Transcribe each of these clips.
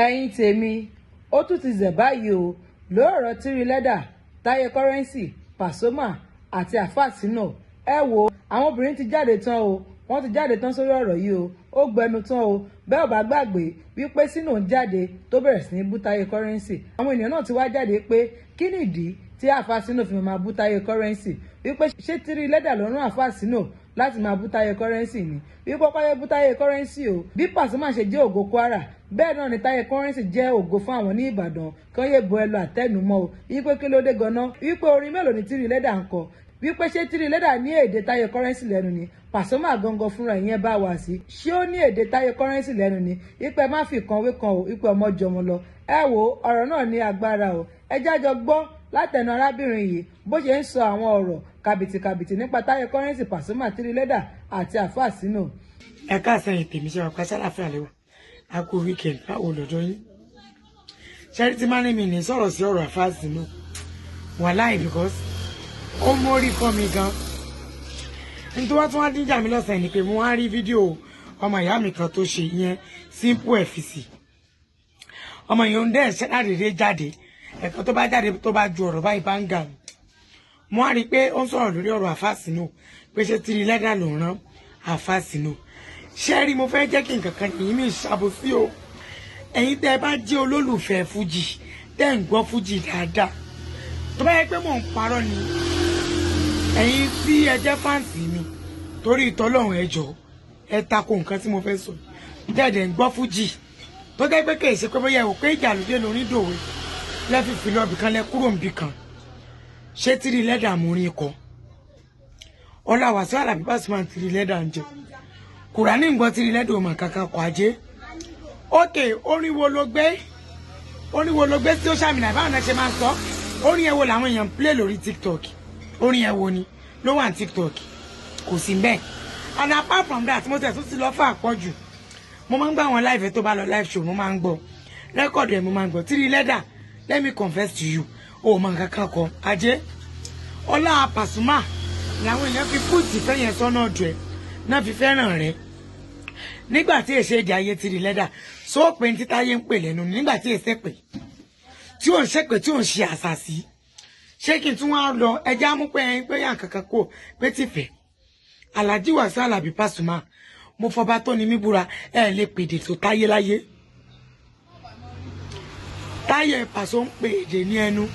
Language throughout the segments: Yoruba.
ẹ̀yin tèmi ó tún ti zẹ̀ báyìí o lóòrọ̀ Tiri Leather, Taye Currency, Pasuma àti Alfa Sino. Ẹ wo àwọn obìnrin ti jáde tán o, wọ́n ti jáde tán sórí ọ̀rọ̀ yìí o, ó gbẹnu tán o. Bẹ́ẹ̀ ò bá gbàgbé wípé Sino ń jáde tó bẹ̀rẹ̀ sí ní bú Taye Currency. Àwọn ènìyàn náà ti wá jáde pé kí nìdí tí Alfa Sino fi máa bú Taye Currency, wípé ṣé Tiri Leather ló rán Alfa Sino láti máa bú Taye Currency ni, wípé kọ́yẹ́ bú Taye Currency o. Bí Pasuma ṣe jẹ́ ògo Kwara, bẹ́ẹ̀ náà ni Taye Currency jẹ́ ògo fún àwọn ní Ìbàdàn. Kán yé bo ẹlò àtẹnumọ́ o, wípé kí ló dé ganan, wípé orin mélòó ni Tiri Leather ń kọ, wípé ṣé Tiri Leather ní èdè Taye Currency lẹ́nu ni. Pasuma gangan fúnra ìyẹn bá wá sí, ṣé ó ní èdè Taye Currency lẹ́nu ni, wípé má fi kan wé kan o, wípé ọmọ jọmọ lọ. Ẹ wo ọ̀rọ̀ náà ní agbára o, ẹ jájọ gbọ́ látẹnu arábìnrin yìí bó ṣe ń sọ àwọn ọ̀rọ̀ kàbìtìkàbìtì nípa Taye Currency, Pasuma, Tiri Leather àti Alfa Sino. Ẹ káàsán tèmi ṣe wà pàṣẹ àlàáfíà lẹ́wà a kú weekend báwo lọ́jọ́ yín. Charity mani mi ní sọ̀rọ̀ sí ọ̀rọ̀ Alfa Sino wàláì because ó mórí kọ́ mi gan. Nítorí wọ́n tún wá díjà mi lọ́sàn-án ni pé mo wá rí fídíò ọmọ ìyá mi kan tó ṣe ìyẹn Simple FCC. Ọmọ yìí ń dẹ́ ṣẹ́dádédé jáde ẹ̀kan tó bá jáde tó bá ju ọ̀rọ̀ báyìí bá ń gà mí. Mo wá rí i pé ó ń sọ̀rọ̀ lórí ọ̀rọ̀ Alfa Sino pé ṣé Tiri Leather ló rán Alfa Sino. Ṣé rí mo fẹ́ jẹ́ kí nǹkan kan yìí mi ṣàbòsí o. Ẹ̀yin tẹ́ bá jẹ́ olólùfẹ́ fújì tẹ́ ń gbọ́ fújì dáadáa. Tó bá yẹ pé mò ń parọ́ ni ẹ̀yin tí ẹ jẹ́ fáǹsì mi torí ìtọ́lọ́run ẹ jọ̀ọ́ ẹ tako nǹkan tí mo fẹ́ sọ. Dẹ́ẹ̀dẹ̀ ń gbọ́ fújì tó jẹ́ pé kì í ṣe pé bóyá ò pé ìjà lóde lórí dòwe lẹ́fìfì lọ́bì kan lẹ kúrò níbì kan. Ṣé Tiri Leather mú rí kọ? Ọlá Wasiu Alabi Pasuma Tiri Leather ń jẹ. Kùránì ń gbọ́ Tiri Leather ò mọ̀ kankan kọ ajé. Ókè orin wo ló gbé sí social media báwọn náà ṣe máa ń sọ. Orin ẹ wo làwọn èèyàn ń play lórí TikTok. Orin ẹ wo ni ló wà ní TikTok? Kò sí bẹ́ẹ̀. And apart from that mo tẹ̀ tún ti lọ fún àpọ̀jù. Mo máa ń gbọ́ àwọn live tó bá lọ live show mo máa ń gbọ́. Rẹ́kọ̀dù ẹ̀ mo máa ń gbọ́. Tiri Leather, let me confess to you. O mọ̀ kankan kọ ajé. Ọlá Pasuma làwọn èèyàn fi púùtì fẹ́yẹn sọ́nà ọ̀dọ̀ ẹ̀ náà fi fẹ́ràn rẹ̀. Nígbà tí èsè èdè ayé Tiri Leather só pé ní Táyé ń pè lẹ́nu nígbà tí èsè pè tí ò ń ṣépè tí ò ń ṣe àṣàṣì. Ṣé kí n tún wá lọ ẹja mú pé ẹyin pé yàn kankan kó pé tìfẹ́. Alhaji Wasiu Alabi Pasuma mo fọba tó ní mí búra ẹ lè pèdè tó Táyé láyé. Táyé Paso ń pè èdè ní ẹnu.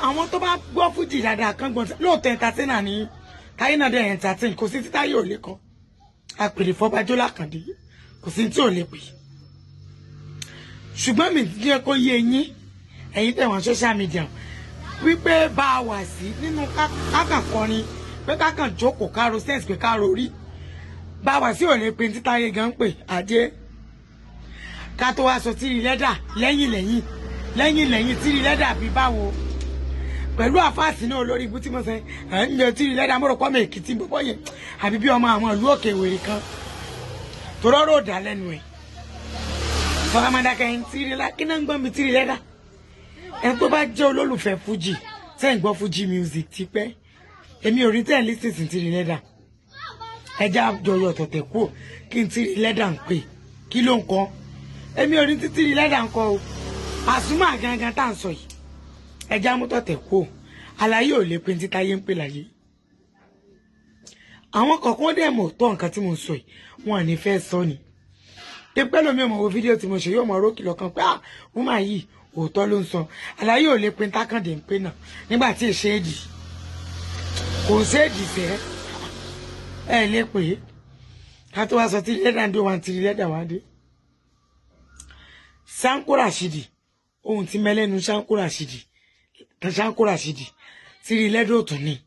Àwọn tó bá gbọ́ fújì dáadáa kan gbọ́n lóòótọ́ entertainer ní Táyé náà dẹ̀ entertain kò sí tí Táyé ò lè kan àpèrè fọbajó lákàndé kò sí tí ò lè pè. Ṣùgbọ́n mi ti jẹ́ kó yé yín ẹ̀yin tẹ̀wọ̀n social media wípé bá a wà sí nínú kákàn kọrin pé kákàn jókòó káro sense pé káro rí bá a wà sí ò lè pe ní Táyé gan pè ajé. Ká tó wá sọ Tiri Leather lẹ́yìn Tiri Leather bí báwo pẹ̀lú Alfa Sino olórí ibú tí mo sẹ ẹ̀ ń yọ Tiri Leather mọ́rọ̀ pọ́mọ Èkìtì bọ́bọ́ yẹn àbí bí ọmọ àwọn ìlú òkè wèrè kan tó rọ́rọ́ dà lẹ́nu ẹ̀ fọlámọdákẹ́ ẹ̀ ń Tiri Leather kí náà ń gbọ́n mi Tiri Leather ẹ̀ tó bá jẹ́ olólùfẹ́ fújì tẹ́ ń gbọ́ fújì music ti pẹ́ èmi ò rí tẹ́ ń listen sí Tiri Leather ẹja jọyọ̀ tọ̀tẹ̀ kú kí n Tiri Leather ń pè kí ló ń kọ́ èmi ò rí Tiri Leather ń kọ́ o Pasuma gangan tá à ń sọ yìí ẹja mú tọ̀tẹ̀ kú àlàyé ò lè pe ní Táyé ń pè láyé. Àwọn kọ̀ọ̀kan dẹ̀ mọ̀ tọ́ nǹkan tí mo ń sọ yìí wọn ò ní fẹ́ sọ ni. Pẹ́ lómi ò mọ̀ wo fídíò tí mo ṣe yóò mọ̀ rókì lọ́kàn pé wọ́n máa yí òótọ́ ló ń sọ àlàyé ò lè pe ní tákàndé ń pè náà nígbà tí èṣe èdì kò ń ṣèdì fẹ́ ẹ lè pè é ká tó wá sọ Tiri Leather ń dé wọn Tiri Leather wá dé. Sanko Rashidi ohun tí mẹ́lẹ́nu Sanko Rashidi Tiri Leather ò tún ní.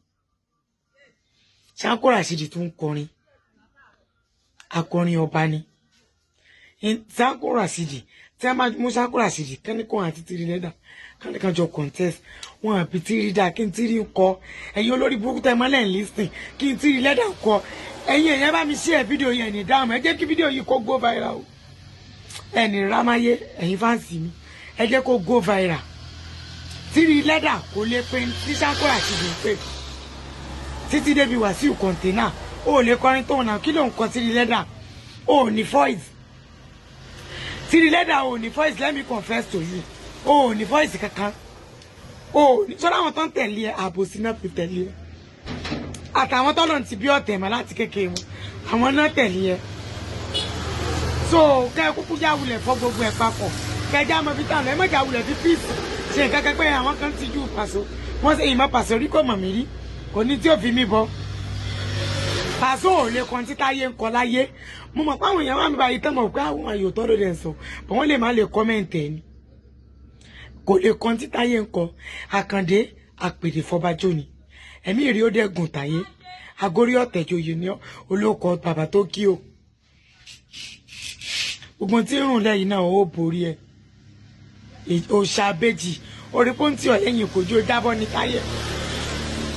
Sanko Rashidi tún kọrin akọrin ọba ni. Sanko Rashidi tí a máa mú Sanko Rashidi kẹ́nìkan àti Tiri Leather kẹ́nìkan jọ contest wọn àbí Tiri dá kí n Tiri ń kọ ẹ̀yin olórí burúkú tẹ́ mọ́lẹ̀ ń listen kí n Tiri Leather kọ ẹ̀yin èèyàn bá mi share fídíò yẹn ní dáhùn ẹ jẹ́ kí fídíò yìí kó go viral o ẹni rámáyé ẹ̀yin fáǹsì mi ẹ jẹ́ kó go viral. Tiri Leather kò lè pe tí Sanko Rashidi ń pè títí débi Wasiu kọ̀ǹténà ó lè kọrin tó náà kí ló ń kọ Tiri Leather ó ní voice Tiri Leather ò ní voice, let me confess to you. Ò ní voice kankan. Ò ní sọ́dọ̀ àwọn tó ń tẹ̀lé ẹ àbòsí náà fi tẹ̀lé ẹ. Àtàwọn tó lọ́n ti bí ọ̀tẹ̀ mọ́ láti kékeré wọn. Àwọn náà tẹ̀lé ẹ. So kẹ́ kúkú já wulẹ̀ fọ́ gbogbo ẹ̀ papọ̀. Kẹ́ já mọ́ fi tàn lọ, ẹ má já wulẹ̀ fi píìsì. Ṣé nǹkan kẹ́kẹ́ àwọn kan ti ju Paso. Wọ́n ṣe ìmọ̀ Paso rí kò mọ̀ mí rí. Kò ní tí ò fi mí bọ́. Paso ò lè kan títáyé ń kọ láyé. Mo mọ̀ pé àwọn èèyàn wà mí báyìí tán mọ̀ pé àwọn àyò tọ́ ló dẹ̀ sọ. Bọ̀ wọ́n lè má lè kọ́mẹ̀ntì ẹ̀ ni. Kò lè kan títáyé ń kọ. Àkàndé àpèdè fọbajó ni. Ẹ̀mí ìrí ó dẹ́gùn táyé. Agorí ọ̀tẹ̀jọyè ni olóko bàbá tó kí o. Gbogbo tí ń rùn lẹ́yìn náà ó borí ẹ̀. Òòṣà abéjì orí pọ́ńtì ọ̀lẹ́yìn kò jó jábọ́ ní táyé.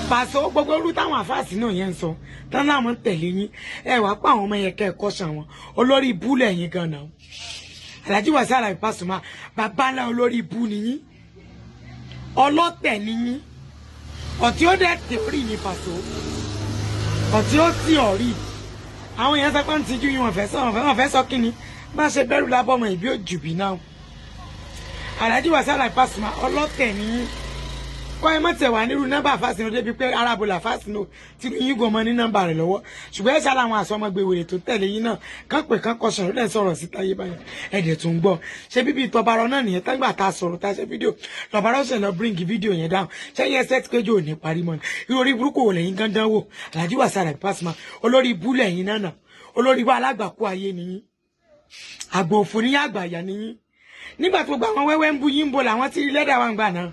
Paso gbogbo orú táwọn àfáàsì náà yẹn ń sọ tán láwọn tẹ̀lé yín ẹ wàá pa àwọn ọmọ yẹn kẹ́ẹ̀kọ́ ṣàn wọn olórí ibú lẹ́yìn gan-an. Alhaji Wasiu Alabi Pasuma bàbá ńlá olórí ibú ni yín ọlọ́tẹ̀ ni yín ọ̀tí ó dẹ̀ tẹ̀ orí ní Paso ọ̀tí ó tì ọ̀rí àwọn èèyàn sọ pé ń tijú yín wọ́n fẹ́ sọ kí ni má ṣe bẹ̀rù lábọ́mọ ìbí òjùbí náà. Alhaji Wasiu Alabi Pasuma ọlọ́tẹ̀ ni yín kọ́ ẹ mọ̀ tẹ̀ wá nírú nọ́mbà Fásínù débi pé arábòlà Fásínù tí yín gò mọ ní nọ́mbà rẹ̀ lọ́wọ́ ṣùgbọ́n ẹ ṣáà àwọn àsọmọgbè wèrè tó tẹ̀lé yín náà kán pè kán kọsàn ló dẹ̀ sọ̀rọ̀ sí táyé báyìí ẹ̀dẹ̀ tó ń gbọ́ ṣé bíbí ìtọ́barọ náà nìyẹn tágbà tá a sọ̀rọ̀ tá a ṣe fídíò lọ́barọ ṣe lọ bring fídíò yẹn down ṣé yẹn set kéjò ò ní parí mọ́ ìròrí burúkú wò lẹ́yìn gángan wò Alhaji Wasiu Alabi Pasuma olórí ibú lẹ́yìn náà olórí ibú alágbàkú ayé nìyí àgbò òfò níyà àgbàyà nìyí nígbà tó gba àwọn wẹ́wẹ́ ń bu yín ń bo làwọn Tiri Leather wa ń gbà náà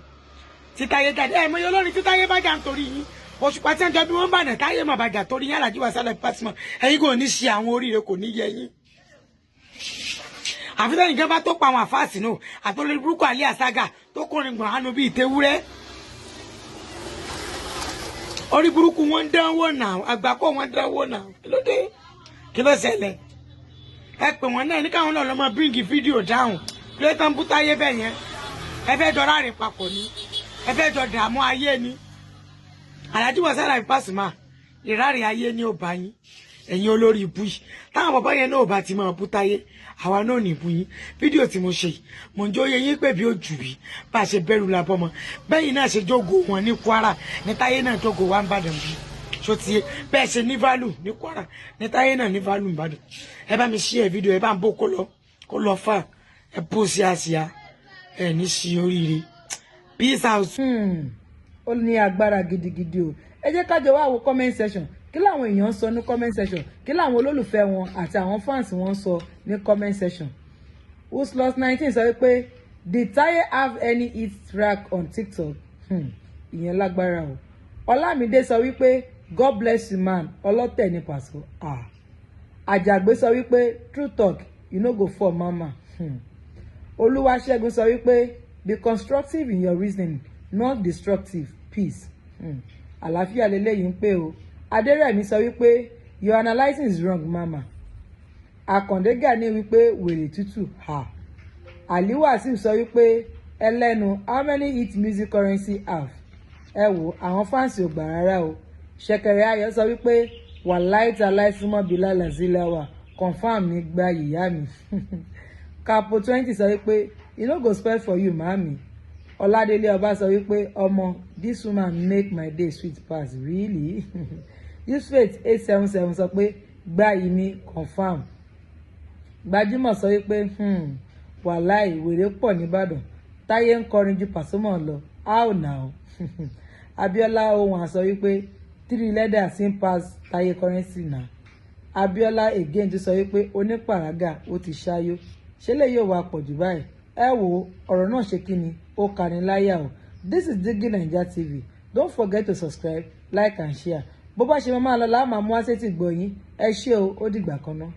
títáyé jáde ẹ mọ olórin títáyé bá jà nítorí yín Òṣùpá tí wọn jọ bí wọn bá nà táyé mà bàjá torí yín Alhaji Wasiu Alabi Pasuma ẹ̀yin kò ní ṣe àwọn oríire kò ní yẹ yín. àfihàn ìjọba bá tó pa àwọn àfáàsì náà àtọlórí burúkú alẹ́ àságà tó kọrin gbọ̀n hánú bíi ìtewúrẹ́. orí burúkú wọn ń dánwò náà àgbákò wọn ń dánwò náà kí ló ṣẹlẹ̀ ẹ pè wọn náà ní káwọn náà lọ́mọ bíríngì fídíò dáhùn lóye tán bú táyé bẹ́ẹ̀ yẹn ẹ fẹ́ jọ ráàrin papọ̀ ni ẹ fẹ́ jọ dààmú ayé ni Alhaji Wasiu Alabi Pasuma ìráàrin ayé ni ó bá yín ẹ̀yin olórí ibú yìí táwọn bàbá yẹn náà ò bá ti máa bú táyé àwa náà ní ibú yín fídíò tí mo ṣe mò ń jó yẹ yín pé bí ó jù bí bá a ṣe bẹ̀rù la bọ́mọ bẹ́yìn náà ṣe jógo wọn ní Kwara ní táyé náà jógo wá ń bàdàn bí ṣó ti yé bẹ́ẹ̀ ṣe ní value ní Kwara ní táyé náà ní value ń bàdàn ẹ bá mi share fídíò ẹ bá ń bó kó lọ fà ẹ bó sí àṣìá ẹ ní ṣe oríire peace out. ó ní agbára gidigidi o ẹ jẹ́ ká jọ wá wo comment section kí làwọn èèyàn ń sọ ní comment section kí làwọn olólùfẹ́ wọn àti àwọn fans wọn ń sọ ní comment section. Uslos19 sọ wípé did Taye have any hit track on TikTok? ìyẹn lágbára o. Ọlámídé sọ wípé God bless you man ọlọ́tẹ̀ ní Paso. Àjàgbé sọ wípé true talk you no go fall mama. Olúwaṣẹ́gun sọ wípé be constructive in your reasoning not destructive peace. Àlàáfíà lélẹ́yìn ń pé o. Adérẹ̀mí sọ wípé your analyzing is wrong mama. Àkàndé Gani wípé wèrè tútù ha. Ali Wasiu sọ wípé ẹlẹ́nu how many hit music currency have? Ẹ wo àwọn fáǹsì ò gbà rárá o. Ṣẹ̀kẹ̀rẹ̀ Ayọ̀ sọ wípé wàláì tàláì súnmọ́ Bilal Lazilawa confam ní gba ìyá mi. Capo 20 sọ wípé e no go spoil for you mami. Ọládélé Ọba sọ wípé ọmọ this woman make my day sweet pass really. Usfaith 877 sọ pé gba ìmí confam. Gbajúmọ̀ sọ wípé wàláì wèrè pọ̀ nìbàdàn Táyé ń kọrin ju Pasuma lọ how now. Abiola ohun àsọ wípé Tiri Leather sin pass Taye currency na. Abiola again tó sọ wípé onípàrágà ó ti ṣáyó ṣé lè yóò wá pọ̀ jù báyìí ẹ wo ọ̀rọ̀ náà ṣe kí ni ó kani láyà o. This is Digi Naija TV. Don't forget to subscribe, like and share. Bó bá ṣe máa lọ láàmú àṣetì gbọ̀yìn ẹ ṣé o ó dìgbà kan náà.